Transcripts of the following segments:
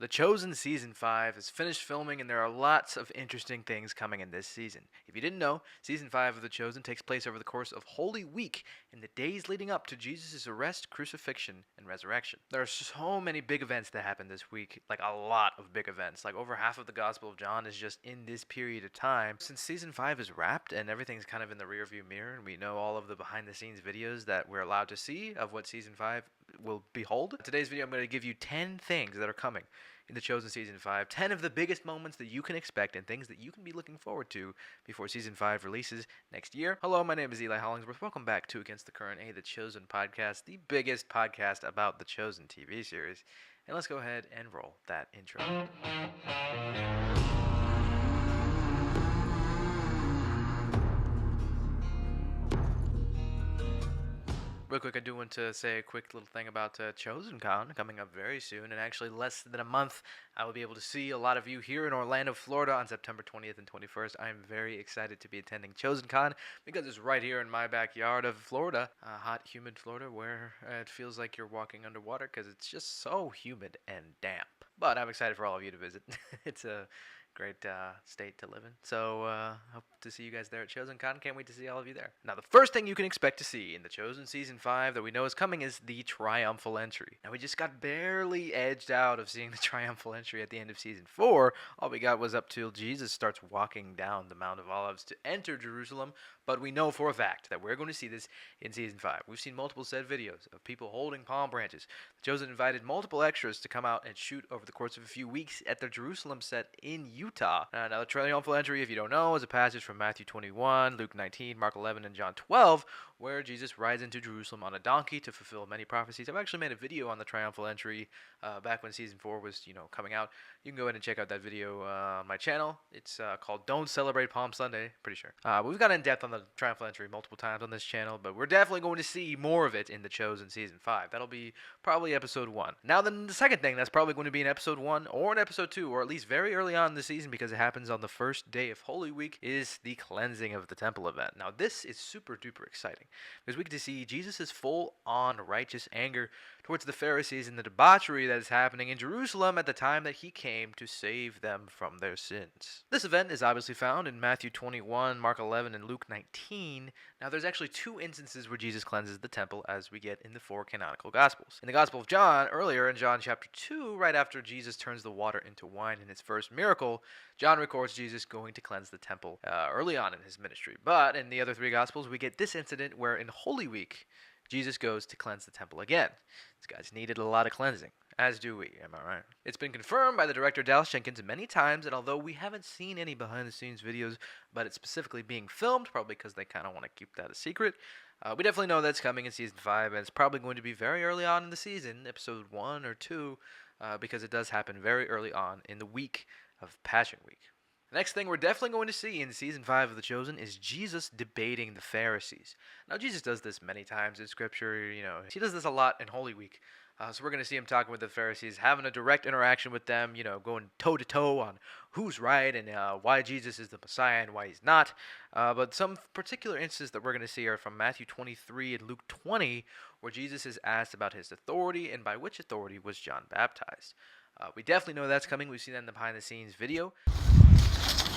The Chosen Season 5 is finished filming, and there are lots of interesting things coming in this season. If you didn't know, Season 5 of The Chosen takes place over the course of Holy Week in the days leading up to Jesus' arrest, crucifixion, and resurrection. There are so many big events that happen this week, like a lot of big events. Like over half of the Gospel of John is just in this period of time. Since Season 5 is wrapped and everything's kind of in the rearview mirror, and we know all of the behind the scenes videos that we're allowed to see of what Season 5 will behold. In today's video, I'm going to give you 10 things that are coming in The Chosen Season 5. 10 of the biggest moments that you can expect and things that you can be looking forward to before Season 5 releases next year. Hello, my name is Eli Hollingsworth. Welcome back to Against the Current, The Chosen podcast, the biggest podcast about The Chosen TV series. And let's go ahead and roll that intro. Real quick, I do want to say a quick little thing about Chosen Con coming up very soon. In actually less than a month, I will be able to see a lot of you here in Orlando, Florida on September 20th and 21st. I am very excited to be attending Chosen Con because it's right here in my backyard of Florida, hot, humid Florida, where it feels like you're walking underwater because it's just so humid and damp. But I'm excited for all of you to visit. It's a great state to live in. So hope to see you guys there at Chosen Con. Can't wait to see all of you there. Now, the first thing you can expect to see in The Chosen Season 5 that we know is coming is the Triumphal Entry. Now, we just got barely edged out of seeing the Triumphal Entry at the end of Season 4. All we got was up till Jesus starts walking down the Mount of Olives to enter Jerusalem. But we know for a fact that we're going to see this in Season 5. We've seen multiple said videos of people holding palm branches. The Chosen invited multiple extras to come out and shoot over the course of a few weeks at their Jerusalem set in Utah. Now, the Triumphal Entry, if you don't know, is a passage from Matthew 21, Luke 19, Mark 11, and John 12, where Jesus rides into Jerusalem on a donkey to fulfill many prophecies. I've actually made a video on the Triumphal Entry back when Season 4 was, coming out. You can go ahead and check out that video on my channel. It's called Don't Celebrate Palm Sunday, pretty sure. We've gone in depth on the Triumphal Entry multiple times on this channel, but we're definitely going to see more of it in The Chosen Season 5. That'll be probably Episode 1. Now, then the second thing that's probably going to be in Episode 1 or in Episode 2, or at least very early on in the season because it happens on the first day of Holy Week, is the cleansing of the temple event. Now, this is super duper exciting because we get to see Jesus' full-on righteous anger towards the Pharisees and the debauchery that is happening in Jerusalem at the time that he came to save them from their sins. This event is obviously found in Matthew 21, Mark 11, and Luke 19. Now, there's actually two instances where Jesus cleanses the temple as we get in the four canonical Gospels. In the Gospel of John, earlier in John chapter 2, right after Jesus turns the water into wine in his first miracle, John records Jesus going to cleanse the temple early on in his ministry. But in the other three Gospels, we get this incident where in Holy Week, Jesus goes to cleanse the temple again. These guys needed a lot of cleansing, as do we, am I right? It's been confirmed by the director Dallas Jenkins many times, and although we haven't seen any behind-the-scenes videos about it specifically being filmed, probably because they kind of want to keep that a secret, we definitely know that's coming in Season 5, and it's probably going to be very early on in the season, Episode 1 or 2, because it does happen very early on in the week of Passion Week. The next thing we're definitely going to see in Season 5 of The Chosen is Jesus debating the Pharisees. Now, Jesus does this many times in Scripture. He does this a lot in Holy Week. So we're going to see him talking with the Pharisees, having a direct interaction with them, going toe-to-toe on who's right and why Jesus is the Messiah and why he's not. But some particular instances that we're going to see are from Matthew 23 and Luke 20, where Jesus is asked about his authority and by which authority was John baptized. We definitely know that's coming. We've seen that in the behind-the-scenes video.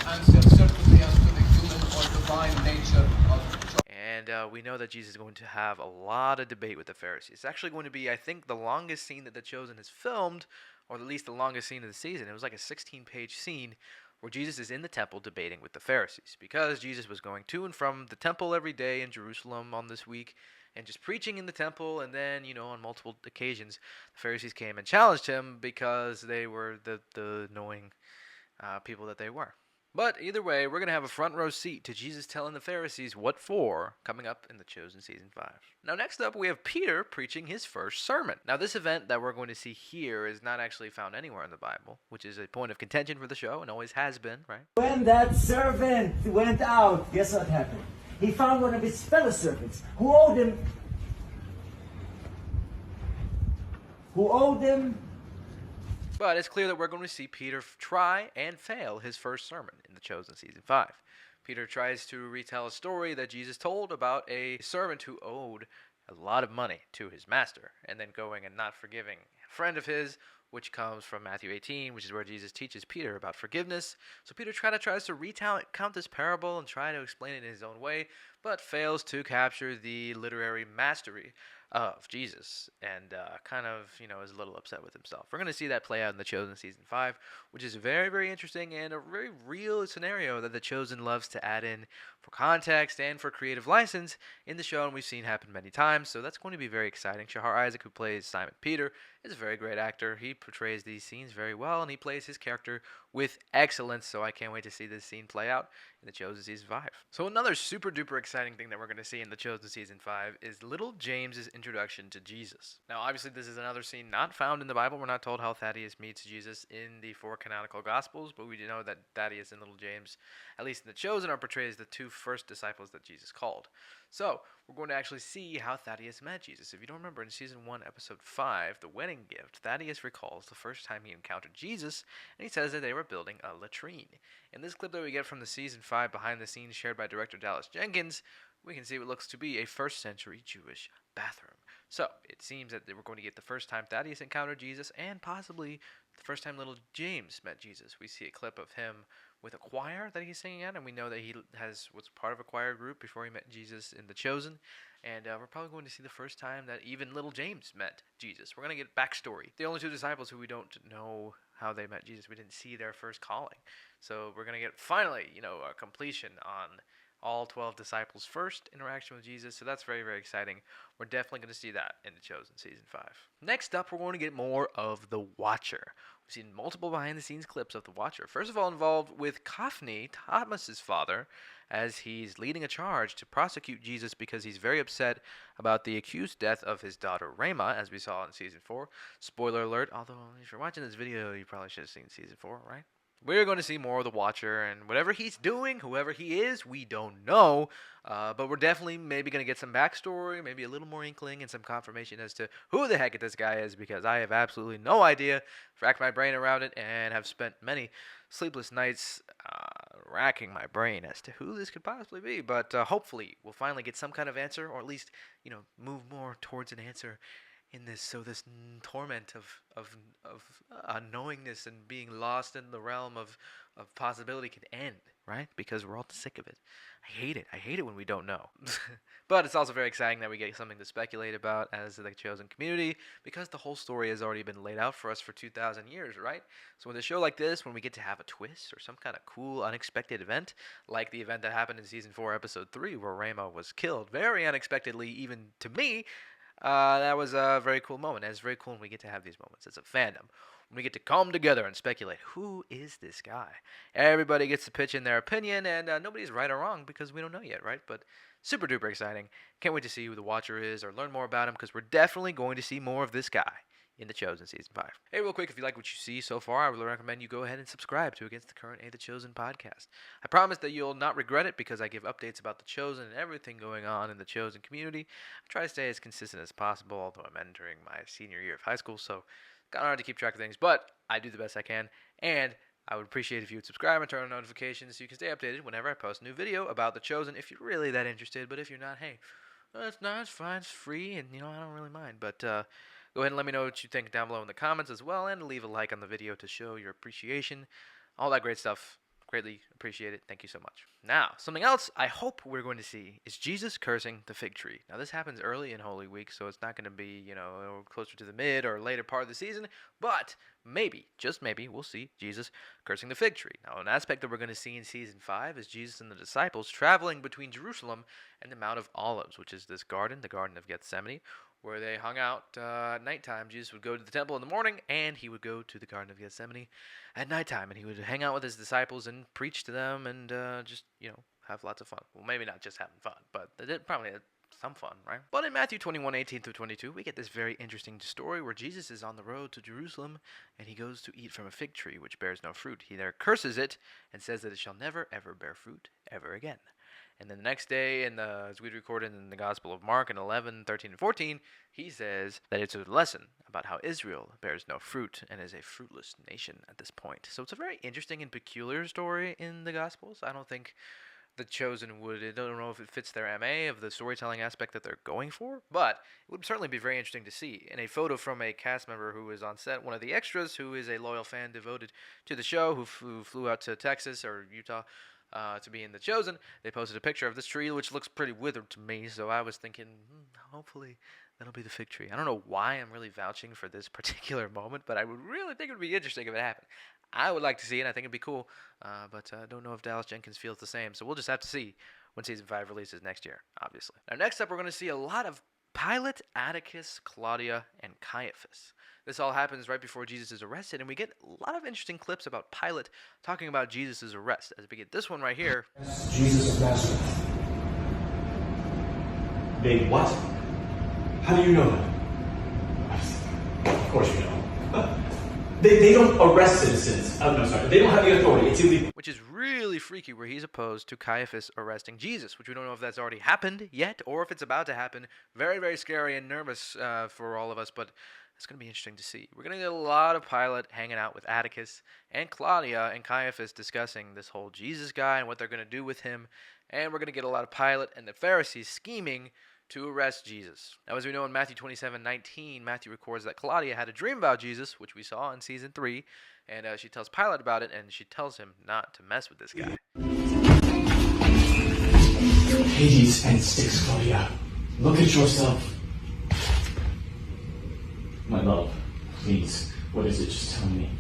Answer certainly as to the human or divine nature of John. And we know that Jesus is going to have a lot of debate with the Pharisees. It's actually going to be, I think, the longest scene that The Chosen has filmed, or at least the longest scene of the season. It was like a 16-page scene where Jesus is in the temple debating with the Pharisees, because Jesus was going to and from the temple every day in Jerusalem on this week and just preaching in the temple, and then, on multiple occasions, the Pharisees came and challenged him because they were the annoying people that they were. But either way, we're going to have a front row seat to Jesus telling the Pharisees what for coming up in The Chosen Season 5. Now, next up, we have Peter preaching his first sermon. Now, this event that we're going to see here is not actually found anywhere in the Bible, which is a point of contention for the show and always has been, right? When that servant went out, guess what happened? He found one of his fellow servants who owed him. But it's clear that we're going to see Peter try and fail his first sermon in The Chosen Season 5. Peter tries to retell a story that Jesus told about a servant who owed a lot of money to his master, and then going and not forgiving a friend of his which comes from Matthew 18, which is where Jesus teaches Peter about forgiveness. So Peter tries to recount this parable and try to explain it in his own way, but fails to capture the literary mastery of Jesus, and kind of, is a little upset with himself. We're going to see that play out in The Chosen Season 5, which is very, very interesting and a very real scenario that The Chosen loves to add in for context and for creative license in the show, and we've seen happen many times, so that's going to be very exciting. Shahar Isaac, who plays Simon Peter, is a very great actor. He portrays these scenes very well, and he plays his character with excellence, so I can't wait to see this scene play out in The Chosen Season 5. So another super duper exciting thing that we're going to see in The Chosen Season 5 is little James's introduction to Jesus. Now, obviously, this is another scene not found in the Bible. We're not told how Thaddeus meets Jesus in the 4 canonical Gospels, but we do know that Thaddeus and little James, at least in The Chosen, are portrayed as the 2 first disciples that Jesus called. So, we're going to actually see how Thaddeus met Jesus. If you don't remember, in Season 1, Episode 5, The Wedding Gift, Thaddeus recalls the first time he encountered Jesus, and he says that they were building a latrine. In this clip that we get from the Season 5 behind the scenes shared by director Dallas Jenkins, we can see what looks to be a 1st century Jewish bathroom. So, it seems that we're going to get the first time Thaddeus encountered Jesus, and possibly the first time little James met Jesus. We see a clip of him with a choir that he's singing at, and we know that he was part of a choir group before he met Jesus in The Chosen, and we're probably going to see the first time that even little James met Jesus. We're going to get backstory. The only 2 disciples who we don't know how they met Jesus, we didn't see their first calling. So we're going to get, finally, a completion on all 12 disciples' first interaction with Jesus, so that's very, very exciting. We're definitely going to see that in The Chosen Season 5. Next up, we're going to get more of The Watcher. We've seen multiple behind-the-scenes clips of The Watcher. First of all, involved with Coffney, Thomas's father, as he's leading a charge to prosecute Jesus because he's very upset about the accused death of his daughter Rama, as we saw in Season 4. Spoiler alert, although if you're watching this video, you probably should have seen Season 4, right? We're going to see more of the Watcher, and whatever he's doing, whoever he is, we don't know. But we're definitely maybe going to get some backstory, maybe a little more inkling, and some confirmation as to who the heck this guy is, because I have absolutely no idea. Racked my brain around it, and have spent many sleepless nights racking my brain as to who this could possibly be. But hopefully, we'll finally get some kind of answer, or at least, move more towards an answer in this, so this torment of unknowingness and being lost in the realm of possibility can end, right? Because we're all sick of it. I hate it. I hate it when we don't know. But it's also very exciting that we get something to speculate about as the chosen community, because the whole story has already been laid out for us for 2,000 years, right? So with a show like this, when we get to have a twist or some kind of cool, unexpected event, like the event that happened in Season 4, Episode 3, where Rama was killed, very unexpectedly, even to me, that was a very cool moment. And it's very cool when we get to have these moments as a fandom. When we get to come together and speculate, who is this guy? Everybody gets to pitch in their opinion, and nobody's right or wrong because we don't know yet, right? But super duper exciting. Can't wait to see who the Watcher is or learn more about him, because we're definitely going to see more of this guy in The Chosen Season 5. Hey, real quick, if you like what you see so far, I really recommend you go ahead and subscribe to Against the Current, The Chosen podcast. I promise that you'll not regret it, because I give updates about The Chosen and everything going on in the Chosen community. I try to stay as consistent as possible, although I'm entering my senior year of high school, so it's kind of hard to keep track of things, but I do the best I can, and I would appreciate if you would subscribe and turn on notifications so you can stay updated whenever I post a new video about The Chosen, if you're really that interested. But if you're not, hey, it's not, it's fine, it's free, and, I don't really mind. But go ahead and let me know what you think down below in the comments as well, and leave a like on the video to show your appreciation. All that great stuff. Greatly appreciate it. Thank you so much. Now, something else I hope we're going to see is Jesus cursing the fig tree. Now, this happens early in Holy Week, so it's not going to be, closer to the mid or later part of the season, but maybe, just maybe, we'll see Jesus cursing the fig tree. Now, an aspect that we're going to see in Season 5 is Jesus and the disciples traveling between Jerusalem and the Mount of Olives, which is this garden, the Garden of Gethsemane, where they hung out at nighttime. Jesus would go to the temple in the morning, and he would go to the Garden of Gethsemane at nighttime, and he would hang out with his disciples and preach to them and just, have lots of fun. Well, maybe not just having fun, but they did probably had some fun, right? But in Matthew 21:18-22, we get this very interesting story where Jesus is on the road to Jerusalem, and he goes to eat from a fig tree, which bears no fruit. He there curses it and says that it shall never, ever bear fruit ever again. And then the next day, as we recorded in the Gospel of Mark in 11:13-14, he says that it's a lesson about how Israel bears no fruit and is a fruitless nation at this point. So it's a very interesting and peculiar story in the Gospels. I don't think The Chosen would. I don't know if it fits their MA of the storytelling aspect that they're going for, but it would certainly be very interesting to see. In a photo from a cast member who is on set, one of the extras who is a loyal fan devoted to the show, who flew out to Texas or Utah to be in The Chosen, they posted a picture of this tree, which looks pretty withered to me, so I was thinking, hopefully that'll be the fig tree. I don't know why I'm really vouching for this particular moment, but I would really think it would be interesting if it happened. I would like to see it. I think it'd be cool, but I don't know if Dallas Jenkins feels the same. So we'll just have to see when season 5 releases next year, obviously. Now, next up, we're going to see a lot of Pilate, Atticus, Claudia, and Caiaphas. This all happens right before Jesus is arrested, and we get a lot of interesting clips about Pilate talking about Jesus' arrest. As we get this one right here. Jesus of Nazareth. They what? How do you know that? Of course you know. They don't arrest citizens. I'm sorry. They don't have the authority. It's illegal. Which is really freaky, where he's opposed to Caiaphas arresting Jesus, which we don't know if that's already happened yet or if it's about to happen. Very, very scary and nervous for all of us, but it's going to be interesting to see. We're going to get a lot of Pilate hanging out with Atticus and Claudia and Caiaphas discussing this whole Jesus guy and what they're going to do with him. And we're going to get a lot of Pilate and the Pharisees scheming to arrest Jesus. Now, as we know in Matthew 27:19, Matthew records that Claudia had a dream about Jesus, which we saw in season 3, and she tells Pilate about it, and she tells him not to mess with this guy. Hades and Styx, Claudia. Look at yourself. My love, please. What is it? Just tell me.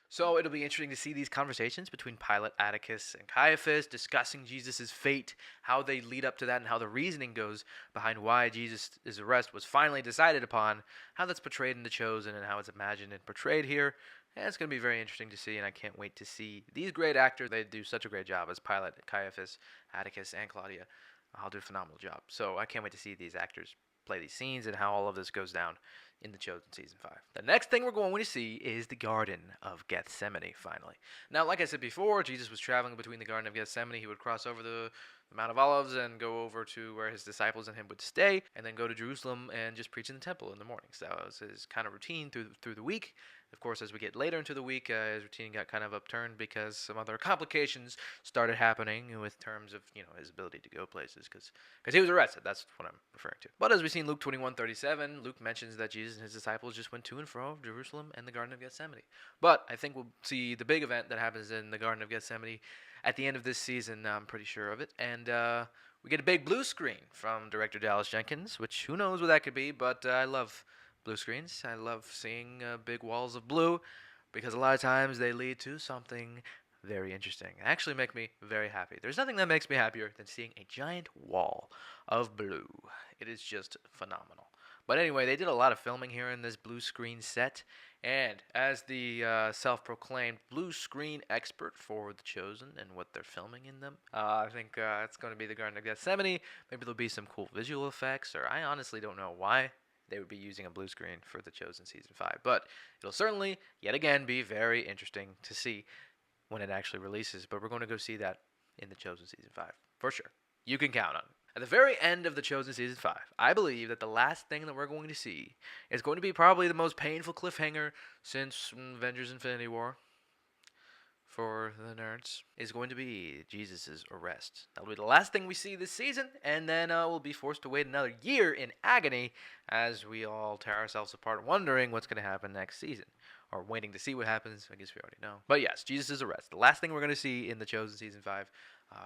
So it'll be interesting to see these conversations between Pilate, Atticus, and Caiaphas discussing Jesus' fate, how they lead up to that, and how the reasoning goes behind why Jesus' arrest was finally decided upon, how that's portrayed in The Chosen, and how it's imagined and portrayed here. And it's going to be very interesting to see, and I can't wait to see these great actors. They do such a great job as Pilate, Caiaphas, Atticus, and Claudia. I'll do a phenomenal job. So I can't wait to see these actors play these scenes and how all of this goes down in The Chosen season 5. The next thing we're going to see is the Garden of Gethsemane, finally. Now, like I said before, Jesus was traveling between the Garden of Gethsemane. He would cross over the Mount of Olives and go over to where his disciples and him would stay, and then go to Jerusalem and just preach in the temple in the morning. So that was his kind of routine through the week. Of course, as we get later into the week, his routine got kind of upturned because some other complications started happening with terms of, his ability to go places, because he was arrested. That's what I'm referring to. But as we see in Luke 21:37, Luke mentions that Jesus and his disciples just went to and fro Jerusalem and the Garden of Gethsemane. But I think we'll see the big event that happens in the Garden of Gethsemane at the end of this season. I'm pretty sure of it. And we get a big blue screen from director Dallas Jenkins, which who knows what that could be, but I love blue screens. I love seeing big walls of blue because a lot of times they lead to something very interesting. They actually make me very happy. There's nothing that makes me happier than seeing a giant wall of blue. It is just phenomenal. But anyway, they did a lot of filming here in this blue screen set. And as the self-proclaimed blue screen expert for The Chosen and what they're filming in them, I think it's going to be the Garden of Gethsemane. Maybe there'll be some cool visual effects, or I honestly don't know why they would be using a blue screen for The Chosen season 5. But it'll certainly, yet again, be very interesting to see when it actually releases. But we're going to go see that in The Chosen season 5, for sure. You can count on it. At the very end of The Chosen season 5, I believe that the last thing that we're going to see is going to be probably the most painful cliffhanger since Avengers Infinity War, for the nerds, is going to be Jesus' arrest. That'll be the last thing we see this season, and then we'll be forced to wait another year in agony as we all tear ourselves apart wondering what's going to happen next season. Or waiting to see what happens. I guess we already know. But yes, Jesus' arrest. The last thing we're going to see in The Chosen season 5.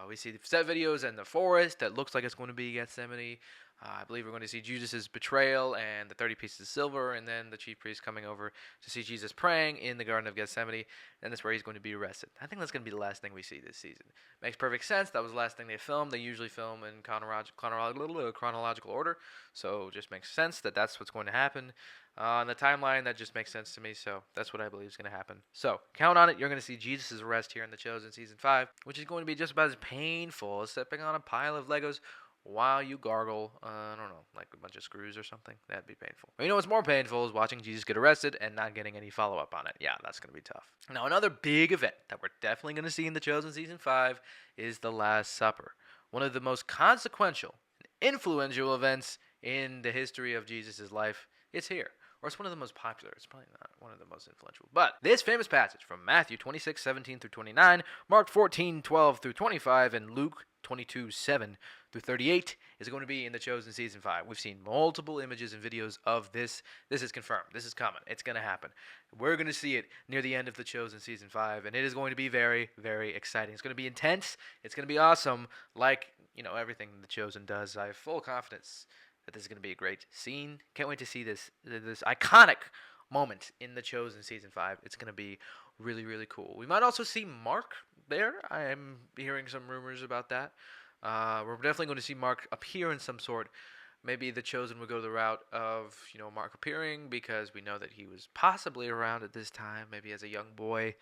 We see the set videos and the forest that looks like it's going to be Gethsemane. I believe we're going to see Jesus' betrayal and the 30 pieces of silver, and then the chief priest coming over to see Jesus praying in the Garden of Gethsemane, and that's where he's going to be arrested. I think that's going to be the last thing we see this season. Makes perfect sense. That was the last thing they filmed. They usually film in chronological order, so it just makes sense that that's what's going to happen. On the timeline, that just makes sense to me, so that's what I believe is going to happen. So, count on it. You're going to see Jesus' arrest here in The Chosen season 5, which is going to be just about as painful as stepping on a pile of Legos while you gargle, I don't know, like a bunch of screws or something. That'd be painful. But you know what's more painful is watching Jesus get arrested and not getting any follow-up on it. Yeah, that's going to be tough. Now, another big event that we're definitely going to see in The Chosen season 5 is the Last Supper. One of the most consequential and influential events in the history of Jesus' life. It's here. Or it's one of the most popular. It's probably not one of the most influential. But this famous passage from Matthew 26:17 through 29, Mark 14:12 through 25, and Luke 22:7 through 38 is going to be in The Chosen Season 5. We've seen multiple images and videos of this. This is confirmed. This is coming. It's going to happen. We're going to see it near the end of The Chosen Season 5, and it is going to be very, very exciting. It's going to be intense. It's going to be awesome. Like, everything The Chosen does. I have full confidence that this is going to be a great scene. Can't wait to see this iconic moment in The Chosen Season 5. It's going to be really, really cool. We might also see Mark there. I am hearing some rumors about that. We're definitely going to see Mark appear in some sort. Maybe The Chosen would go the route of, Mark appearing because we know that he was possibly around at this time, maybe as a young boy.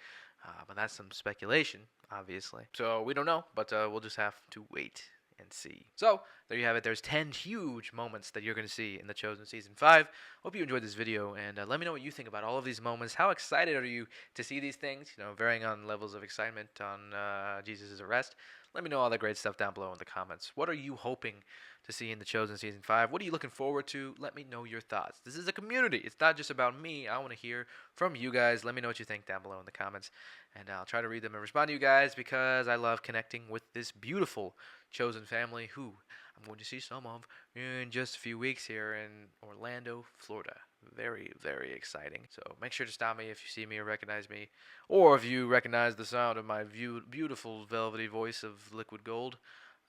But that's some speculation, obviously. So we don't know, but we'll just have to wait and see. So there you have it. There's 10 huge moments that you're going to see in The Chosen Season 5. Hope you enjoyed this video, and let me know what you think about all of these moments. How excited are you to see these things? Varying on levels of excitement on Jesus' arrest. Let me know all the great stuff down below in the comments. What are you hoping to see in The Chosen Season 5? What are you looking forward to? Let me know your thoughts. This is a community. It's not just about me. I want to hear from you guys. Let me know what you think down below in the comments, and I'll try to read them and respond to you guys because I love connecting with this beautiful Chosen family who I'm going to see some of in just a few weeks here in Orlando, Florida. Very, very exciting. So make sure to stop me if you see me or recognize me, or if you recognize the sound of my beautiful velvety voice of liquid gold.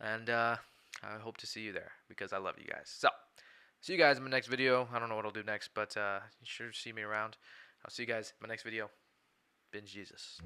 And I hope to see you there because I love you guys. So see you guys in my next video. I don't know what I'll do next, but you sure see me around. I'll see you guys in my next video. Binge Jesus.